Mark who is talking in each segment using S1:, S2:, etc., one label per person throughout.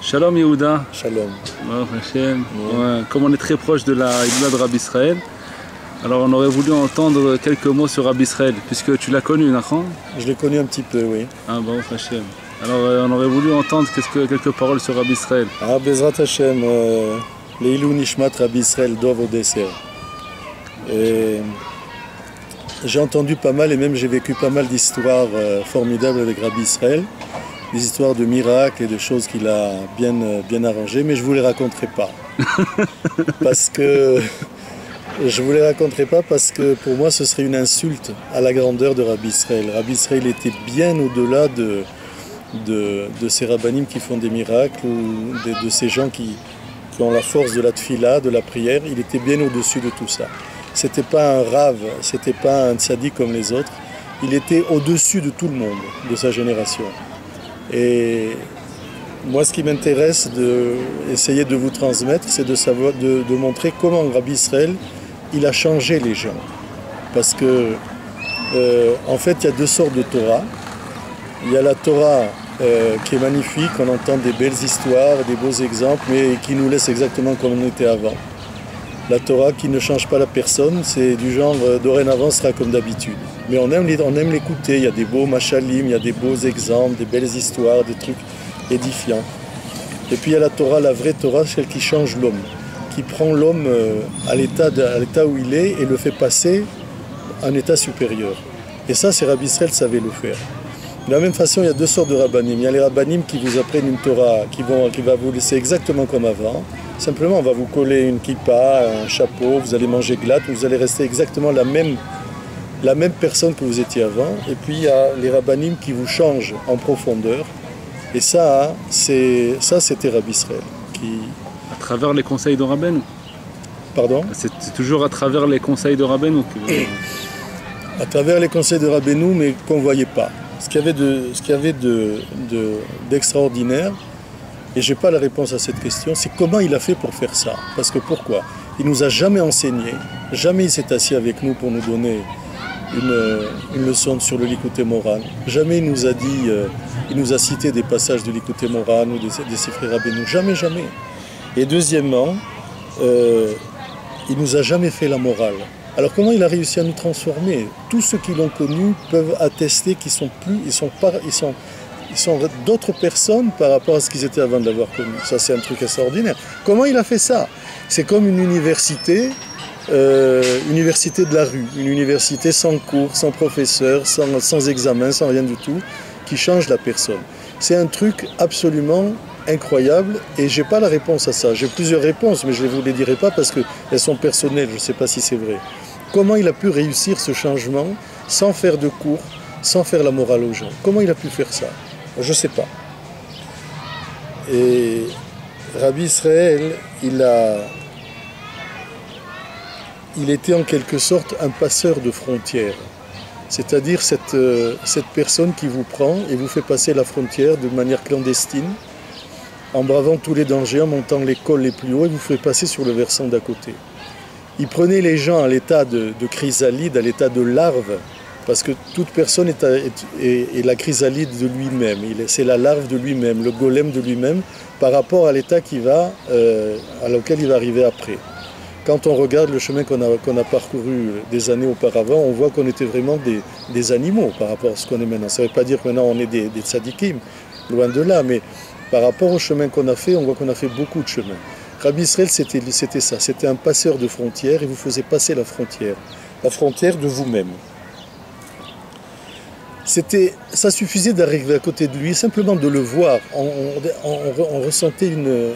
S1: Shalom Yehuda.
S2: Shalom.
S1: Baruch Hashem. Ouais, comme on est très proche de la Hila de Rabbi Israël, alors on aurait voulu entendre quelques mots sur Rabbi Israël, puisque tu l'as connu, Nachon?
S2: Je l'ai connu un petit peu, oui.
S1: Ah, Baruch Hashem. Alors on aurait voulu entendre quelques paroles sur Rabbi Israël.
S2: Ah, Bezrat Hashem, Leilou Nishmat Rabbi Israël Dov au dessert. J'ai entendu pas mal et même j'ai vécu pas mal d'histoires formidables avec Rabbi Israël. Des histoires de miracles et de choses qu'il a bien arrangées, mais je ne vous les raconterai pas. Je vous les raconterai pas parce que pour moi ce serait une insulte à la grandeur de Rabbi Israël. Rabbi Israël était bien au-delà de ces rabbanim qui font des miracles ou de ces gens qui ont la force de la tfila, de la prière. Il était bien au-dessus de tout ça. C'était pas un rave, c'était pas un tzaddik comme les autres. Il était au-dessus de tout le monde, de sa génération. Et moi, ce qui m'intéresse d'essayer de vous transmettre, c'est de montrer comment Rabbi Israël, il a changé les gens. Parce que, en fait, il y a deux sortes de Torah. Il y a la Torah qui est magnifique, on entend des belles histoires, des beaux exemples, mais qui nous laisse exactement comme on était avant. La Torah qui ne change pas la personne, c'est du genre dorénavant sera comme d'habitude. Mais on aime l'écouter, il y a des beaux machalim, il y a des beaux exemples, des belles histoires, des trucs édifiants. Et puis il y a la Torah, la vraie Torah, celle qui change l'homme, qui prend l'homme à l'état où il est et le fait passer à un état supérieur. Et ça, c'est Rabbi Israël savait le faire. De la même façon, il y a deux sortes de rabbanim. Il y a les rabbanim qui vous apprennent une Torah, qui va vous laisser exactement comme avant. Simplement, on va vous coller une kippa, un chapeau, vous allez manger glatte, vous allez rester exactement la même personne que vous étiez avant. Et puis, il y a les rabbanim qui vous changent en profondeur. Et ça, c'était Rabbi Israël.
S1: À travers les conseils de Rabbeinu.
S2: Pardon?
S1: C'est toujours à travers les conseils de Rabbeinu
S2: À travers les conseils de Rabbeinu, mais qu'on ne voyait pas. Ce qu'il y avait d'extraordinaire, et je n'ai pas la réponse à cette question, c'est comment il a fait pour faire ça. Parce que pourquoi? Il ne nous a jamais enseigné, jamais il s'est assis avec nous pour nous donner une leçon sur le Likutei Moharan. Jamais il nous a dit, il nous a cité des passages de Likutei Moharan ou des Sifrei Rabbeinu. Jamais, jamais. Et deuxièmement, il nous a jamais fait la morale. Alors comment il a réussi à nous transformer? Tous ceux qui l'ont connu peuvent attester qu'ils sont d'autres personnes par rapport à ce qu'ils étaient avant de l'avoir connu. Ça, c'est un truc extraordinaire. Comment il a fait ça? C'est comme une université de la rue, une université sans cours, sans professeur, sans examen, sans rien du tout, qui change la personne. C'est un truc absolument incroyable et j'ai pas la réponse à ça. J'ai plusieurs réponses, mais je ne vous les dirai pas parce qu'elles sont personnelles, je ne sais pas si c'est vrai. Comment il a pu réussir ce changement sans faire de cours, sans faire la morale aux gens? Comment il a pu faire ça? Je ne sais pas. Et Rabbi Israël, il était en quelque sorte un passeur de frontières. C'est-à-dire cette personne qui vous prend et vous fait passer la frontière de manière clandestine, en bravant tous les dangers, en montant les cols les plus hauts et vous fait passer sur le versant d'à côté. Il prenait les gens à l'état de chrysalide, à l'état de larve, parce que toute personne est la chrysalide de lui-même. C'est la larve de lui-même, le golem de lui-même, par rapport à l'état à laquelle il va arriver après. Quand on regarde le chemin qu'on a parcouru des années auparavant, on voit qu'on était vraiment des animaux par rapport à ce qu'on est maintenant. Ça ne veut pas dire que maintenant on est des tzadikim, loin de là, mais par rapport au chemin qu'on a fait, on voit qu'on a fait beaucoup de chemin. Rabbi Israël, c'était ça, c'était un passeur de frontières et vous faisait passer la frontière de vous-même. Ça suffisait d'arriver à côté de lui, simplement de le voir. On ressentait une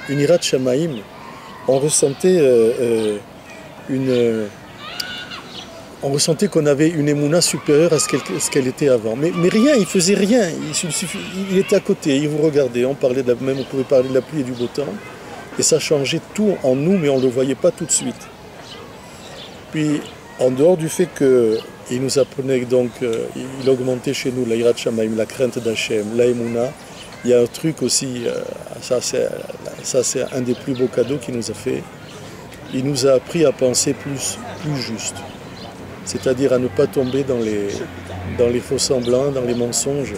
S2: irat shamaim, on ressentait on ressentait qu'on avait une émouna supérieure à ce qu'elle était avant. Mais rien, il faisait rien. Il était à côté, il vous regardait. On pouvait parler de la pluie et du beau temps. Et ça changeait tout en nous, mais on ne le voyait pas tout de suite. Puis, en dehors du fait qu'il nous apprenait donc, il augmentait chez nous la Yirat Shamaim, la crainte d'Hachem, la émouna, il y a un truc aussi, ça c'est un des plus beaux cadeaux qu'il nous a fait. Il nous a appris à penser plus juste. C'est-à-dire à ne pas tomber dans les faux semblants, dans les mensonges.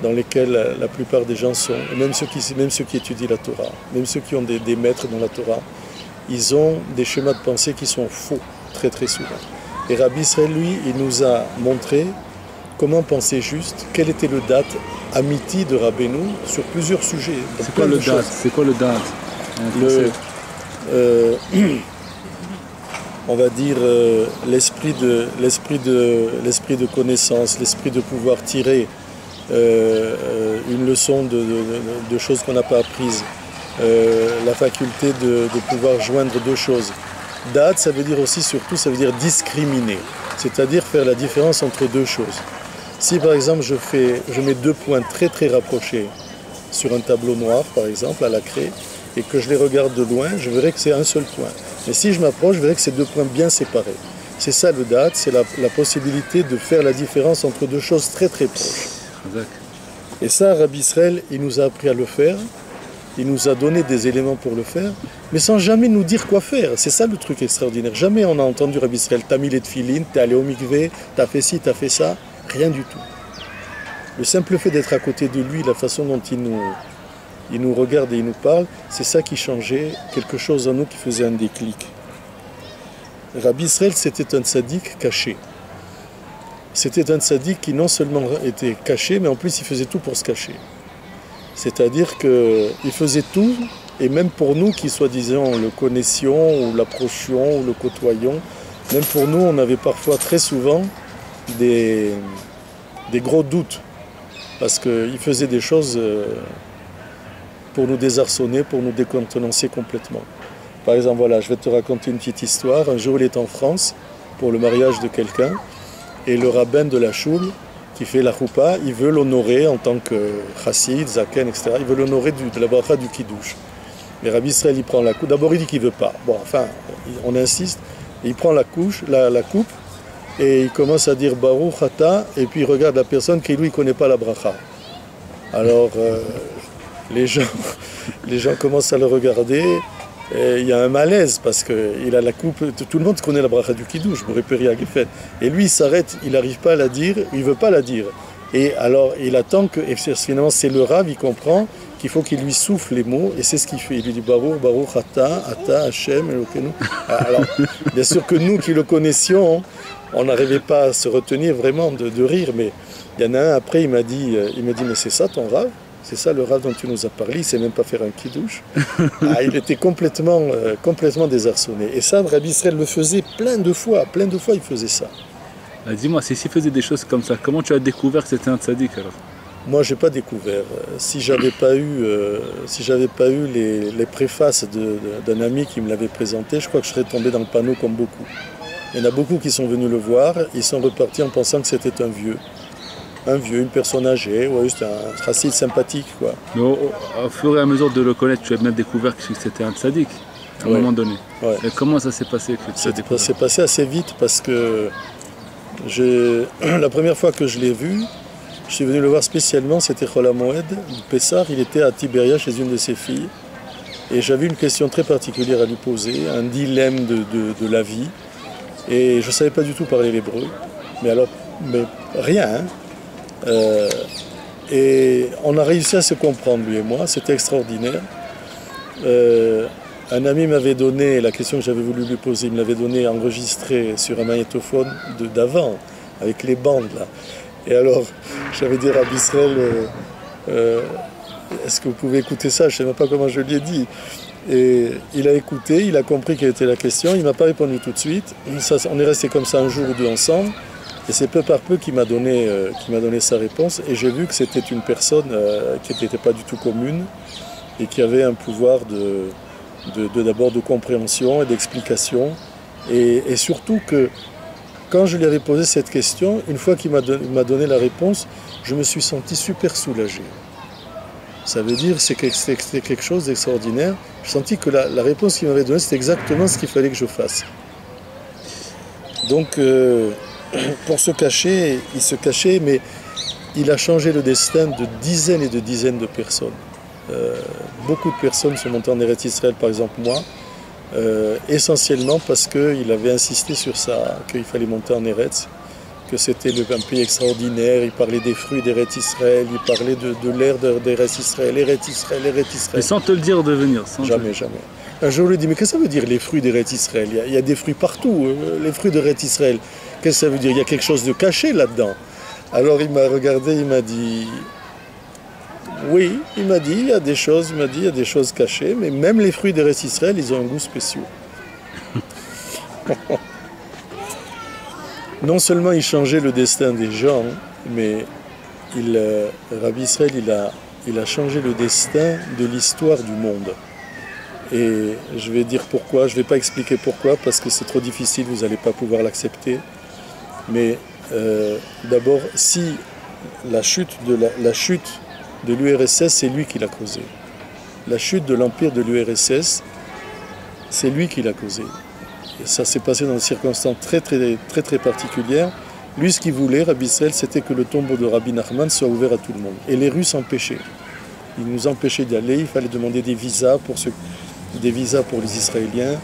S2: dans lesquels la plupart des gens sont, et même ceux qui étudient la Torah, même ceux qui ont des maîtres dans la Torah, ils ont des schémas de pensée qui sont faux, très très souvent. Et Rabbi Israël, lui, il nous a montré comment penser juste, quel était le date amiti de Rabbeinu sur plusieurs sujets.
S1: C'est quoi le date? C'est quoi le date?
S2: On va dire l'esprit de connaissance, l'esprit de pouvoir tirer une leçon de choses qu'on n'a pas apprises, la faculté de pouvoir joindre deux choses. Date, ça veut dire aussi, surtout, ça veut dire discriminer, c'est-à-dire faire la différence entre deux choses. Si par exemple je mets deux points très très rapprochés sur un tableau noir, par exemple, à la craie, et que je les regarde de loin, je verrai que c'est un seul point. Mais si je m'approche, je verrai que c'est deux points bien séparés. C'est ça le date, c'est la possibilité de faire la différence entre deux choses très très proches. Et ça, Rabbi Israël, il nous a appris à le faire, il nous a donné des éléments pour le faire, mais sans jamais nous dire quoi faire. C'est ça le truc extraordinaire. Jamais on a entendu Rabbi Israël, t'as mis les tefilines, t'es allé au mikvé, t'as fait ci, t'as fait ça, rien du tout. Le simple fait d'être à côté de lui, la façon dont il nous regarde et il nous parle, c'est ça qui changeait quelque chose en nous, qui faisait un déclic. Rabbi Israël, c'était un tzaddik caché. C'était un tzaddik qui non seulement était caché, mais en plus il faisait tout pour se cacher. C'est-à-dire qu'il faisait tout, et même pour nous qui soi-disant le connaissions, ou l'approchions, ou le côtoyions, même pour nous on avait parfois très souvent des gros doutes, parce qu'il faisait des choses pour nous désarçonner, pour nous décontenancer complètement. Par exemple, voilà, je vais te raconter une petite histoire. Un jour, il est en France pour le mariage de quelqu'un, et le rabbin de la choule, qui fait la choupa, il veut l'honorer en tant que chassid, zaken, etc. Il veut l'honorer de la bracha du kiddush. Mais Rabbi Israël, il prend la coupe. D'abord, il dit qu'il ne veut pas. Bon, enfin, on insiste. Il prend la coupe, et il commence à dire Baruch Ata, et puis il regarde la personne qui, lui, ne connaît pas la bracha. Alors, les gens commencent à le regarder, et il y a un malaise, parce qu'il a la coupe, tout le monde connaît la bracha du kiddush, je me répéterai à Gefet. Et lui, il s'arrête, il n'arrive pas à la dire, il ne veut pas la dire. Et alors, il attend que, et finalement, c'est le Rav, il comprend qu'il faut qu'il lui souffle les mots, et c'est ce qu'il fait. Il lui dit Baruch, Baruch, Ata, Hashem, Elokeinu. Alors, bien sûr que nous qui le connaissions, on n'arrivait pas à se retenir vraiment de rire, mais il y en a un après, il m'a dit mais c'est ça ton Rav? C'est ça le Rav dont tu nous as parlé? Il ne sait même pas faire un kiddush. Il était complètement désarçonné. Et ça, Rabbi Israël le faisait plein de fois il faisait ça.
S1: Dis-moi, s'il faisait des choses comme ça, comment tu as découvert que c'était un tzaddik alors?
S2: Moi, je n'ai pas découvert. Si j'avais pas eu les préfaces d'un ami qui me l'avait présenté, je crois que je serais tombé dans le panneau comme beaucoup. Il y en a beaucoup qui sont venus le voir, ils sont repartis en pensant que c'était un vieux, une personne âgée, ouais, c'était un chassid sympathique, quoi.
S1: Mais au fur et à mesure de le connaître, tu as bien découvert que c'était un tzaddik, à un moment donné.
S2: Ouais.
S1: Et comment ça s'est passé?
S2: Ça s'est passé assez vite, parce que la première fois que je l'ai vu, je suis venu le voir spécialement, c'était Chol HaMoed, Pessah, il était à Tibéria chez une de ses filles, et j'avais une question très particulière à lui poser, un dilemme de la vie, et je ne savais pas du tout parler l'hébreu, mais rien, hein. Et on a réussi à se comprendre, lui et moi, c'était extraordinaire. Un ami m'avait donné, la question que j'avais voulu lui poser, il me l'avait donné enregistrée sur un magnétophone d'avant, avec les bandes là. Et alors, j'avais dit à Rabbi Israël, est-ce que vous pouvez écouter ça? Je ne sais même pas comment je lui ai dit. Et il a écouté, il a compris quelle était la question, il ne m'a pas répondu tout de suite. On est resté comme ça un jour ou deux ensemble, et c'est peu par peu qu'il m'a donné sa réponse. Et j'ai vu que c'était une personne qui n'était pas du tout commune, et qui avait un pouvoir d'abord de compréhension et d'explication. Et surtout que, quand je lui avais posé cette question, une fois qu'il m'a donné la réponse, je me suis senti super soulagé. Ça veut dire que c'était quelque chose d'extraordinaire. Je sentis que la réponse qu'il m'avait donnée, c'était exactement ce qu'il fallait que je fasse. Donc, pour se cacher, il se cachait, mais il a changé le destin de dizaines et de dizaines de personnes. Beaucoup de personnes sont montées en Eretz Israël, par exemple moi, essentiellement parce qu'il avait insisté sur ça, qu'il fallait monter en Eretz. que c'était un pays extraordinaire, il parlait des fruits d'Eretz Israël, il parlait de l'ère d'Eretz Israël, Eretz Israël, Eretz Israël.
S1: Et sans te le dire de venir.
S2: Jamais, jamais. Un jour, je lui ai dit, mais qu'est-ce que ça veut dire les fruits d'Eretz Israël? Il y a des fruits partout, les fruits d'Eretz Israël. Qu'est-ce que ça veut dire? Il y a quelque chose de caché là-dedans. Alors il m'a regardé, il m'a dit, oui, il m'a dit, il y a des choses cachées, mais même les fruits d'Eretz Israël, ils ont un goût spécial. Non seulement il changeait le destin des gens, mais Rabbi Israël, il a changé le destin de l'histoire du monde. Et je vais dire pourquoi, je ne vais pas expliquer pourquoi, parce que c'est trop difficile, vous n'allez pas pouvoir l'accepter. Mais d'abord, si la chute de l'URSS, c'est lui qui l'a causée. La chute de l'empire de l'URSS, c'est lui qui l'a causée. Et ça s'est passé dans des circonstances très particulières. Lui, ce qu'il voulait, Rabbi Israël, c'était que le tombeau de Rabbi Nachman soit ouvert à tout le monde. Et les Russes empêchaient. Ils nous empêchaient d'y aller, il fallait demander des visas pour les Israéliens.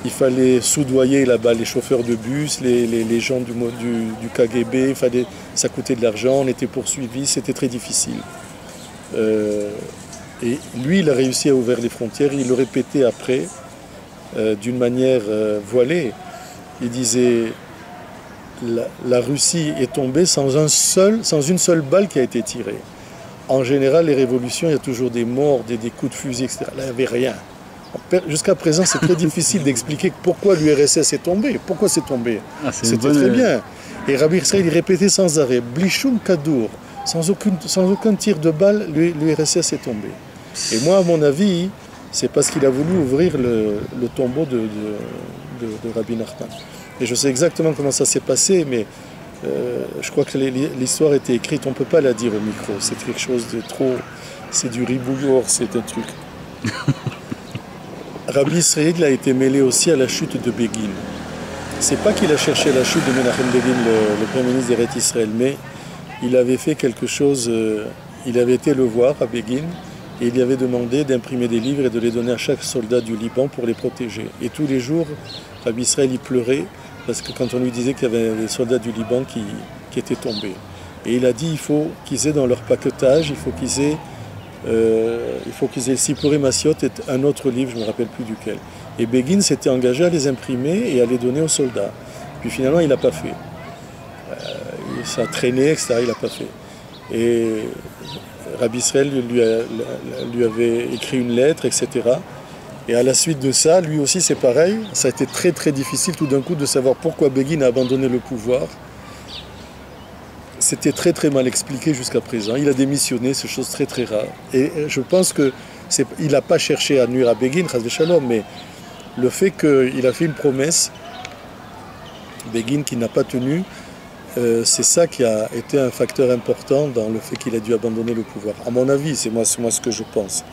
S2: Il fallait soudoyer là-bas les chauffeurs de bus, les gens du KGB, ça coûtait de l'argent, on était poursuivis, c'était très difficile. Et lui, il a réussi à ouvrir les frontières, il le répétait après, d'une manière voilée. Il disait, la Russie est tombée sans une seule balle qui a été tirée. En général, les révolutions, il y a toujours des morts, des coups de fusil, etc. Là, il n'y avait rien. Jusqu'à présent, c'est très difficile d'expliquer pourquoi l'URSS est tombée. Pourquoi c'est tombé? C'était très bien. Et Rabbi Israël, il répétait sans arrêt, Blishum Kadour, sans aucun tir de balle, l'URSS est tombé. Et moi, à mon avis, c'est parce qu'il a voulu ouvrir le tombeau de Rabbi Nachman. Et je sais exactement comment ça s'est passé, mais je crois que l'histoire était écrite, on ne peut pas la dire au micro. C'est quelque chose de trop... C'est du ribouillour, c'est un truc. Rabbi Israël a été mêlé aussi à la chute de Begin. C'est pas qu'il a cherché la chute de Menachem Begin, le premier ministre d'Eretz Israël, mais il avait fait quelque chose, il avait été le voir à Begin, et il lui avait demandé d'imprimer des livres et de les donner à chaque soldat du Liban pour les protéger. Et tous les jours, Rabbi Israël y pleurait, parce que quand on lui disait qu'il y avait des soldats du Liban qui étaient tombés. Et il a dit, il faut qu'ils aient dans leur paquetage, il faut qu'ils aient Sipurei Massiot et un autre livre, je ne me rappelle plus duquel. Et Begin s'était engagé à les imprimer et à les donner aux soldats. Puis finalement, il n'a pas fait. Ça a traîné, etc. Il n'a pas fait. Et Rabbi Israël lui avait écrit une lettre, etc. Et à la suite de ça, lui aussi c'est pareil. Ça a été très difficile tout d'un coup de savoir pourquoi Begin a abandonné le pouvoir. C'était très mal expliqué jusqu'à présent. Il a démissionné, c'est chose très rare. Et je pense qu'il n'a pas cherché à nuire à Begin, Chas v'Shalom, mais le fait qu'il a fait une promesse, Begin qui n'a pas tenu, c'est ça qui a été un facteur important dans le fait qu'il a dû abandonner le pouvoir. À mon avis, c'est moi ce que je pense.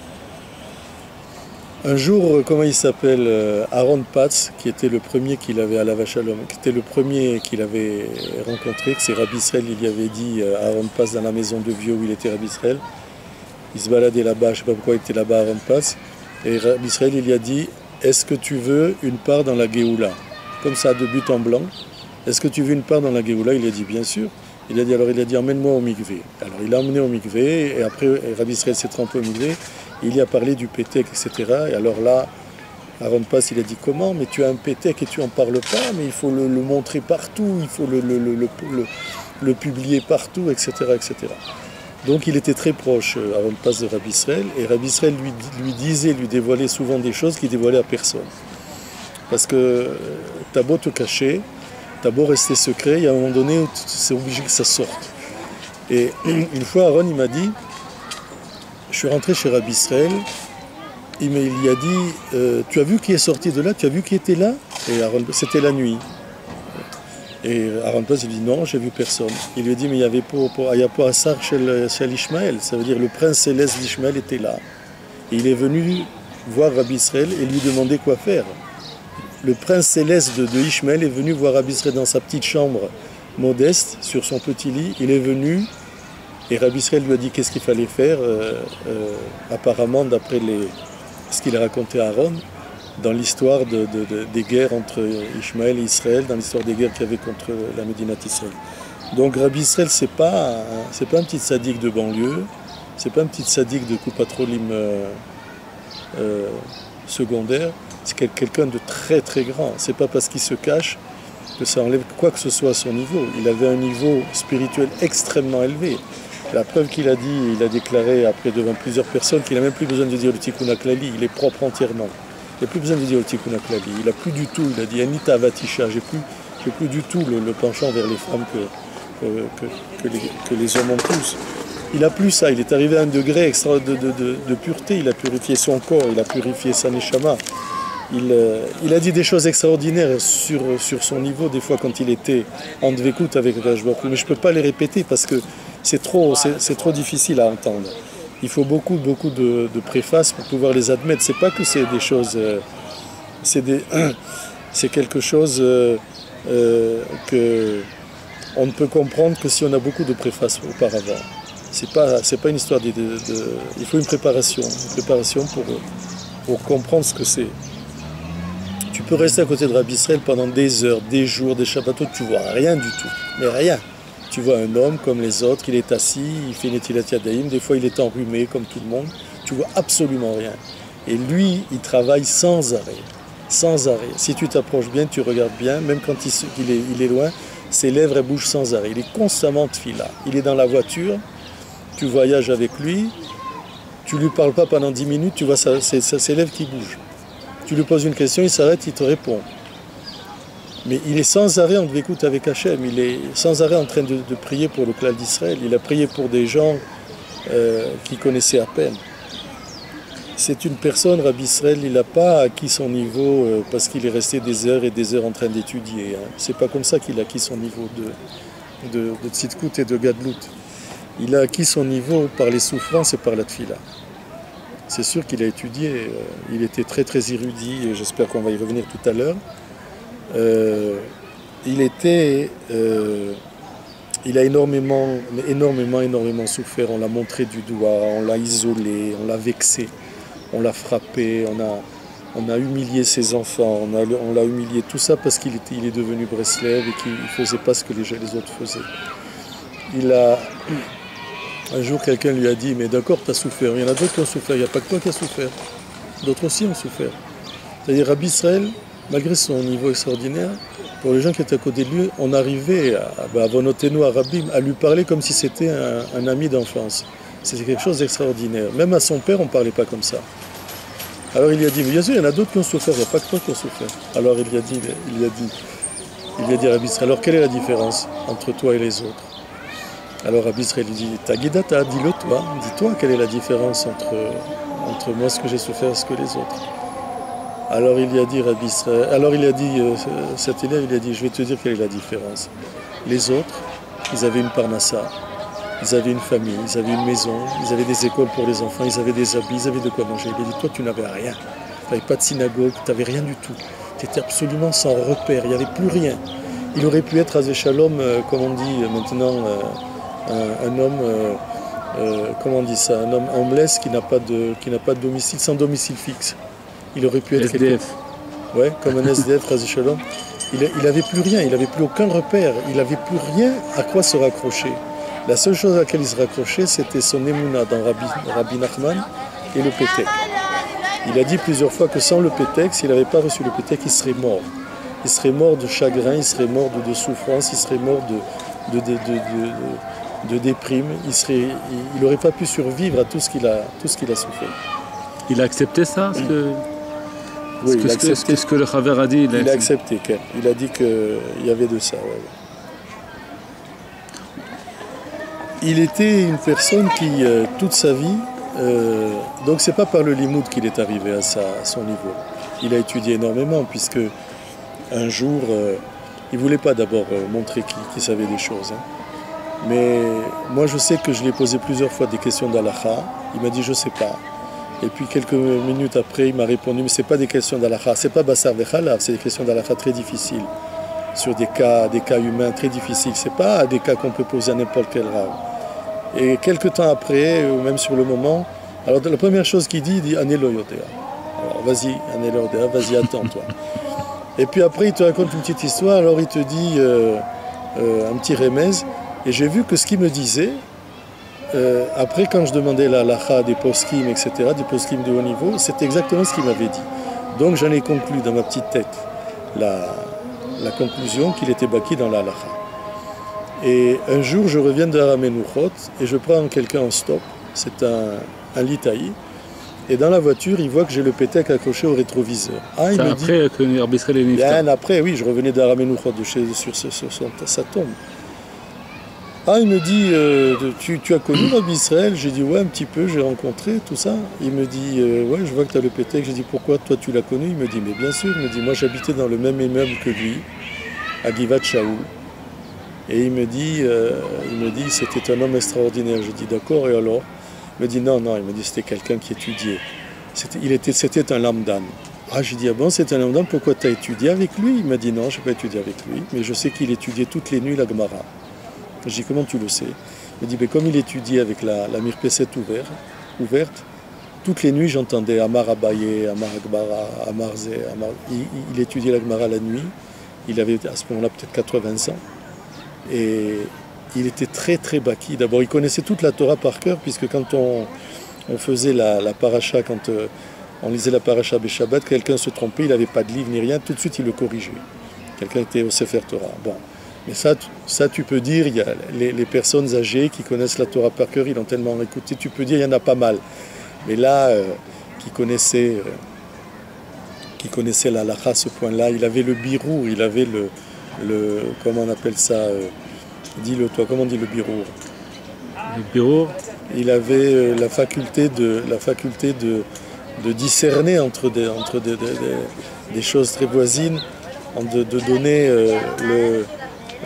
S2: Un jour, comment il s'appelle, Aaron Patz, qui était le premier qu'il avait à la Vachalom, qui était le premier qu'il avait rencontré, que c'est Rabbi Israël, il lui avait dit à Aaron Patz dans la maison de vieux où il était Rabbi Israël. Il se baladait là-bas, je ne sais pas pourquoi il était là-bas Aaron Patz. Et Rabbi Israël, il lui a dit, est-ce que tu veux une part dans la Géoula? Comme ça, de but en blanc. Est-ce que tu veux une part dans la Géoula? Il lui a dit, bien sûr. Il a dit, emmène-moi au mikvé. Alors il l'a emmené au mikvé, et après Rabbi Israël s'est trempé au mikvé. Il y a parlé du pétek, etc. Et alors là, Aaron Patz, il a dit, comment? Mais tu as un pétek et tu n'en parles pas, mais il faut le montrer partout, il faut le publier partout, etc., etc. Donc il était très proche, Aaron Patz, de Rabbi Israël, et Rabbi Israël lui dévoilait souvent des choses qu'il dévoilait à personne. Parce que t'as beau te cacher, t'as beau rester secret, et à un moment donné, c'est obligé que ça sorte. Et une fois, Aaron, il m'a dit, je suis rentré chez Rabbi Israël, il a dit, tu as vu qui est sorti de là? Tu as vu qui était là? Et c'était la nuit. Et Aaron Patz, il dit, non, j'ai vu personne. Il lui a dit, mais il y a pas Assar chez l'Ishmaël, ça veut dire le prince céleste d'Ishmaël était là. Et il est venu voir Rabbi Israël et lui demander quoi faire. Le prince céleste de Ishmaël est venu voir Rabbi Israël dans sa petite chambre modeste, sur son petit lit. Il est venu, et Rabbi Israël lui a dit qu'est-ce qu'il fallait faire, apparemment d'après ce qu'il a raconté à Aaron, dans l'histoire des guerres entre Ishmaël et Israël, dans l'histoire des guerres qu'il y avait contre la Médinat Israël. Donc Rabbi Israël, c'est pas un petit sadique de banlieue, c'est pas un petit sadique de Coupatrolim secondaire, c'est quelqu'un de très très grand. C'est pas parce qu'il se cache que ça enlève quoi que ce soit à son niveau. Il avait un niveau spirituel extrêmement élevé. La preuve qu'il a dit, il a déclaré après devant plusieurs personnes qu'il n'a même plus besoin de dire le Tikkun HaKlali, il est propre entièrement. Il n'a plus besoin de dire le Tikkun HaKlali, il n'a plus du tout, il a dit Anita Avatisha, j'ai plus du tout le penchant vers les femmes que les hommes ont tous. Il n'a plus ça, il est arrivé à un degré extra de pureté, il a purifié son corps, il a purifié sa neshama. Il a dit des choses extraordinaires sur son niveau, des fois quand il était en dvekout avec Akadosh Baruch Hu, mais je ne peux pas les répéter parce que c'est trop difficile à entendre. Il faut beaucoup de préfaces pour pouvoir les admettre. C'est pas que c'est des choses, c'est quelque chose que on ne peut comprendre que si on a beaucoup de préfaces auparavant. C'est pas une histoire il faut une préparation pour comprendre ce que c'est. Tu peux rester à côté de Rabbi Israël pendant des heures, des jours, des Shabbatot, tu vois rien du tout, mais rien. Tu vois un homme comme les autres, qu'il est assis, il fait Netilat Yadayim, des fois il est enrhumé comme tout le monde, tu vois absolument rien. Et lui, il travaille sans arrêt, sans arrêt. Si tu t'approches bien, tu regardes bien, même quand il est loin, ses lèvres elles bougent sans arrêt. Il est constamment tefila. Il est dans la voiture, tu voyages avec lui, tu lui parles pas pendant 10 minutes, tu vois ses lèvres qui bougent. Tu lui poses une question, il s'arrête, il te répond. Mais il est sans arrêt en écoute avec Hachem, il est sans arrêt en train de prier pour le clan d'Israël. Il a prié pour des gens qui connaissaient à peine. C'est une personne, Rabbi Israël, il n'a pas acquis son niveau parce qu'il est resté des heures et des heures en train d'étudier. Hein. C'est pas comme ça qu'il a acquis son niveau de Tzidkout et de Gadlout. Il a acquis son niveau par les souffrances et par la tfila. C'est sûr qu'il a étudié, il était très très érudit, et j'espère qu'on va y revenir tout à l'heure. Il a énormément souffert, on l'a montré du doigt, on l'a isolé, on l'a vexé, on l'a frappé, on a humilié ses enfants, on l'a humilié, tout ça parce qu'il est devenu Breslev et qu'il ne faisait pas ce que les autres faisaient. Un jour, quelqu'un lui a dit, mais d'accord, tu as souffert, il y en a d'autres qui ont souffert, il n'y a pas que toi qui as souffert, d'autres aussi ont souffert. C'est-à-dire, Rabbi Israël, malgré son niveau extraordinaire, pour les gens qui étaient à côté de lui, on arrivait à Vonotenu, à Rabbim, à lui parler comme si c'était un ami d'enfance. C'était quelque chose d'extraordinaire. Même à son père, on ne parlait pas comme ça. Alors il lui a dit, mais bien sûr, il y en a d'autres qui ont souffert, il n'y a pas que toi qui as souffert. Alors il lui a dit à Rabbi Israël, alors quelle est la différence entre toi et les autres? Alors Rabbi Israël lui dit, Tagidata, dis-le toi, dis-toi quelle est la différence entre moi, ce que j'ai souffert, et ce que les autres. Alors il a dit, Rabbi Israël, cet élève, il a dit, je vais te dire quelle est la différence. Les autres, ils avaient une parnassa, ils avaient une famille, ils avaient une maison, ils avaient des écoles pour les enfants, ils avaient des habits, ils avaient de quoi manger. Il a dit, toi tu n'avais rien, tu n'avais pas de synagogue, tu n'avais rien du tout. Tu étais absolument sans repère, il n'y avait plus rien. Il aurait pu être Azé Shalom, comme on dit maintenant, un homme, comment on dit ça, un homme homeless qui n'a pas de domicile, sans domicile fixe. Il aurait pu être
S1: SDF.
S2: Ouais, comme un SDF, Azé Shalom. Il n'avait plus rien, il n'avait plus aucun repère, il n'avait plus rien à quoi se raccrocher. La seule chose à laquelle il se raccrochait, c'était son émouna dans Rabbi Nachman et le Pétek. Il a dit plusieurs fois que sans le Pétek, s'il n'avait pas reçu le Pétek, il serait mort. Il serait mort de chagrin, il serait mort de souffrance, il serait mort de déprime. Il n'aurait pas pu survivre à tout ce qu'il a souffert.
S1: Il a accepté ça
S2: Oui,
S1: ce que le Chaver a dit.
S2: Il a accepté. Il a dit qu'il y avait de ça. Ouais. Il était une personne qui, toute sa vie, donc c'est pas par le limoud qu'il est arrivé à son niveau. Il a étudié énormément, puisque un jour, il voulait pas d'abord montrer qu'il savait des choses. Hein. Mais moi, je sais que je lui ai posé plusieurs fois des questions d'Alaha. Il m'a dit, je sais pas. Et puis quelques minutes après, il m'a répondu, mais c'est pas des questions d'Alaha, c'est pas Bassar Vechalav, c'est des questions d'Alaha très difficiles, sur des cas humains très difficiles. C'est pas des cas qu'on peut poser à n'importe quel rave. Et quelques temps après, ou même sur le moment, alors la première chose qu'il dit, il dit Anelo Yodea. Alors vas-y, Anelo Yodea, vas-y, attends-toi. Et puis après, il te raconte une petite histoire, alors il te dit un petit remèze. Et j'ai vu que ce qu'il me disait, après quand je demandais la halakha des poskim, etc., des poskim de haut niveau, c'était exactement ce qu'il m'avait dit. Donc j'en ai conclu dans ma petite tête la conclusion qu'il était baki dans la halakha. Et un jour, je reviens de Haramenoukot et je prends quelqu'un en stop, c'est un litaï, et dans la voiture, il voit que j'ai le pétec accroché au rétroviseur. Ah, il me
S1: après
S2: dit,
S1: que Rabbi Israël est niftar.
S2: bien après, oui, je revenais d'Haramenoukot sur sa tombe. Ah, il me dit, tu as connu Rabbi Israël? J'ai dit, ouais, un petit peu, j'ai rencontré, tout ça. Il me dit, ouais, je vois que tu as le pétec. J'ai dit, pourquoi toi tu l'as connu? Il me dit, mais bien sûr. Il me dit, moi j'habitais dans le même immeuble que lui, à Givat Shaul. Et il me dit, c'était un homme extraordinaire. J'ai dit, d'accord, et alors? Il me dit, non, il me dit, c'était quelqu'un qui étudiait. C'était un lamdan. Ah, j'ai dit, ah bon, c'était un lamdan, pourquoi tu as étudié avec lui? Il m'a dit, non, je n'ai pas étudié avec lui, mais je sais qu'il étudiait toutes les nuits la Gemara. J'ai dit, comment tu le sais? Il me dit, mais comme il étudiait avec la Mirpeset ouverte, toutes les nuits j'entendais Amar Abaye, Amar Akbara, Amar Zé, Amar... Il étudiait la Gemara la nuit, il avait à ce moment-là peut-être 80 ans, et il était très très baki. D'abord, il connaissait toute la Torah par cœur, puisque quand on faisait la paracha, quand on lisait la paracha Beshabbat, quelqu'un se trompait, il n'avait pas de livre ni rien, tout de suite il le corrigeait. Quelqu'un était au Sefer Torah. Bon. Mais ça, tu peux dire, il y a les personnes âgées qui connaissent la Torah par cœur, ils l'ont tellement écouté, tu peux dire, il y en a pas mal. Mais là, qui connaissait la halakha à ce point-là, il avait le birour, il avait le comment on appelle ça, dis-le toi, comment on dit le birour?
S1: Le birour?
S2: Il avait la faculté de discerner entre des choses très voisines, de donner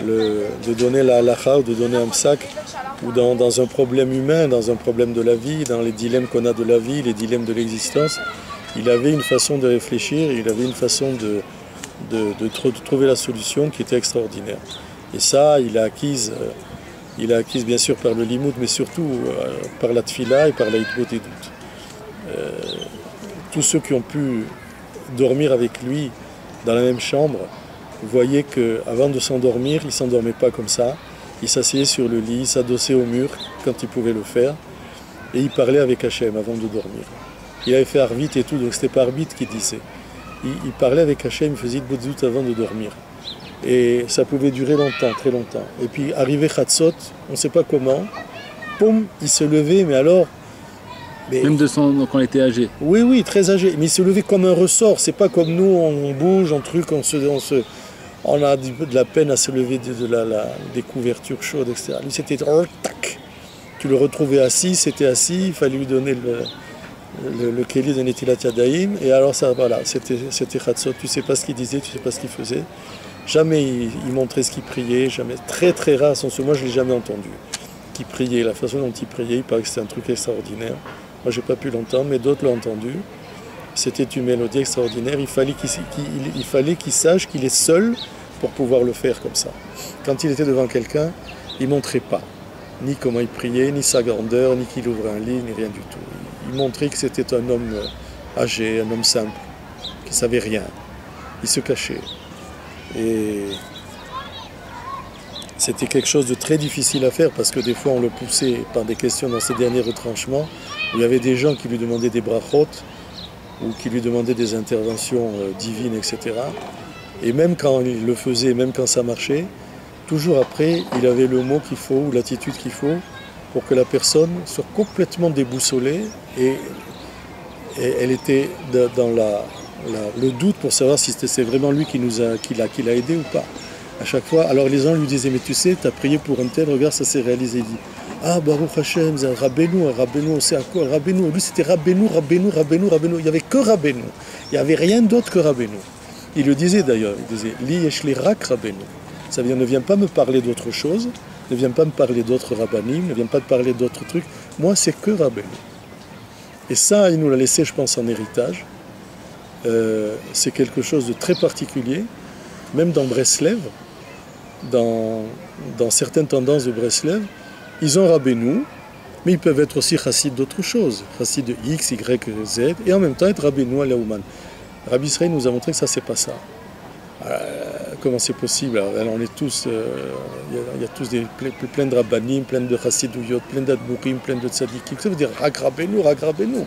S2: de donner la halakha ou de donner un psak, ou dans un problème humain, dans un problème de la vie, dans les dilemmes qu'on a de la vie, les dilemmes de l'existence. Il avait une façon de réfléchir, il avait une façon de trouver la solution qui était extraordinaire. Et ça, il a acquise bien sûr par le limoud, mais surtout par la tfila et par la hitbot et doute. Tous ceux qui ont pu dormir avec lui dans la même chambre, vous voyez qu'avant de s'endormir, il ne s'endormait pas comme ça. Il s'asseyait sur le lit, il s'adossait au mur quand il pouvait le faire. Et il parlait avec Hachem avant de dormir. Il avait fait Arvit et tout, donc c'était pas Arvit qui disait. Il parlait avec Hachem, il faisait le doute avant de dormir. Et ça pouvait durer longtemps, très longtemps. Et puis arrivé Chatzot, on ne sait pas comment, poum, il se levait, mais alors...
S1: Même quand on était âgé.
S2: Oui, très âgé. Mais il se levait comme un ressort. C'est pas comme nous, on bouge, on a de la peine à se lever des couvertures chaudes, etc. Lui, c'était tac. Tu le retrouvais assis, c'était assis, il fallait lui donner le kéli de Netilat Yadayim. Et alors, ça, voilà, c'était Chatzot. Tu sais pas ce qu'il disait, tu sais pas ce qu'il faisait. Jamais il montrait ce qu'il priait, jamais. Très très rare, moi je l'ai jamais entendu. Qu'il priait, la façon dont il priait, il paraît que c'était un truc extraordinaire. Moi, j'ai pas pu l'entendre, mais d'autres l'ont entendu. C'était une mélodie extraordinaire. Il fallait qu'il sache qu'il est seul pour pouvoir le faire comme ça. Quand il était devant quelqu'un, il ne montrait pas ni comment il priait, ni sa grandeur, ni qu'il ouvrait un lit, ni rien du tout. Il montrait que c'était un homme âgé, un homme simple, qui ne savait rien. Il se cachait. Et c'était quelque chose de très difficile à faire parce que des fois on le poussait par des questions dans ses derniers retranchements où il y avait des gens qui lui demandaient des brachot ou qui lui demandaient des interventions divines, etc. Et même quand il le faisait, même quand ça marchait, toujours après, il avait le mot qu'il faut ou l'attitude qu'il faut pour que la personne soit complètement déboussolée et elle était dans le doute pour savoir si c'est vraiment lui qui l'a aidé ou pas. À chaque fois, alors les gens lui disaient, mais tu sais, tu as prié pour un tel, regarde, ça s'est réalisé. Il dit, ah, Baruch Hashem, c'est Rabbeinu, on sait à quoi, Rabbeinu. Lui, c'était Rabbeinu. Il n'y avait que Rabbeinu. Il n'y avait rien d'autre que Rabbeinu. Il le disait d'ailleurs, il disait, Li yeshli rak Rabbeinu. Ça veut dire, ne viens pas me parler d'autre chose, ne viens pas me parler d'autres rabbanim, ne viens pas me parler d'autres trucs. Moi, c'est que Rabbeinu. Et ça, il nous l'a laissé, je pense, en héritage. C'est quelque chose de très particulier, même dans Breslev. Dans certaines tendances de Breslev, ils ont Rabbeinu, mais ils peuvent être aussi chassid d'autre chose, chassid de X, Y, Z, et en même temps être Rabbeinu à Laouman. Rabbi Israël nous a montré que ça, c'est pas ça. comment c'est possible? Alors, on est tous, il y a tous plein de rabbanim, plein de chassidouyot, plein d'admourim, plein de tzadikim. Ça veut dire ragrabez-nous, ragrabez-nous.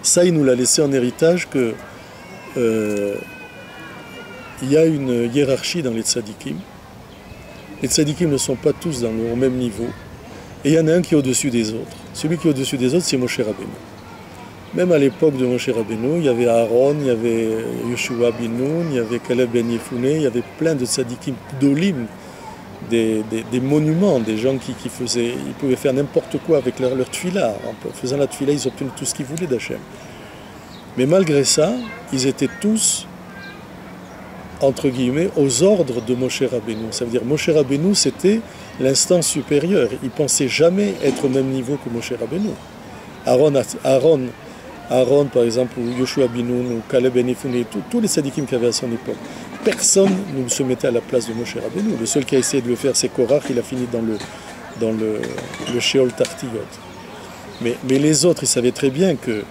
S2: Ça, il nous l'a laissé en héritage que il y a une hiérarchie dans les tzadikim. Les tzadikim ne sont pas tous au même niveau. Et il y en a un qui est au-dessus des autres. Celui qui est au-dessus des autres, c'est Moshe Rabbeinu. Même à l'époque de Moshe Rabbeinu, il y avait Aaron, il y avait Yoshua bin Nun, il y avait Caleb ben Yefouné, il y avait plein de tzadikim d'olim, des monuments, des gens qui pouvaient faire n'importe quoi avec leur tfila. En faisant la tfila, ils obtenaient tout ce qu'ils voulaient d'Hachem. Mais malgré ça, ils étaient tous, entre guillemets, aux ordres de Moshe Rabbeinu. Ça veut dire Moshe Rabbeinu, c'était l'instance supérieure. Il ne pensait jamais être au même niveau que Moshe Rabbeinu. Aaron, par exemple, ou Yoshua bin Nun, ou Caleb ben Yefouné, tous les tzadikim qu'il y avait à son époque, personne ne se mettait à la place de Moshe Rabbeinu. Le seul qui a essayé de le faire, c'est Korach, il a fini dans le Sheol Tartiyot. Mais les autres, ils savaient très bien que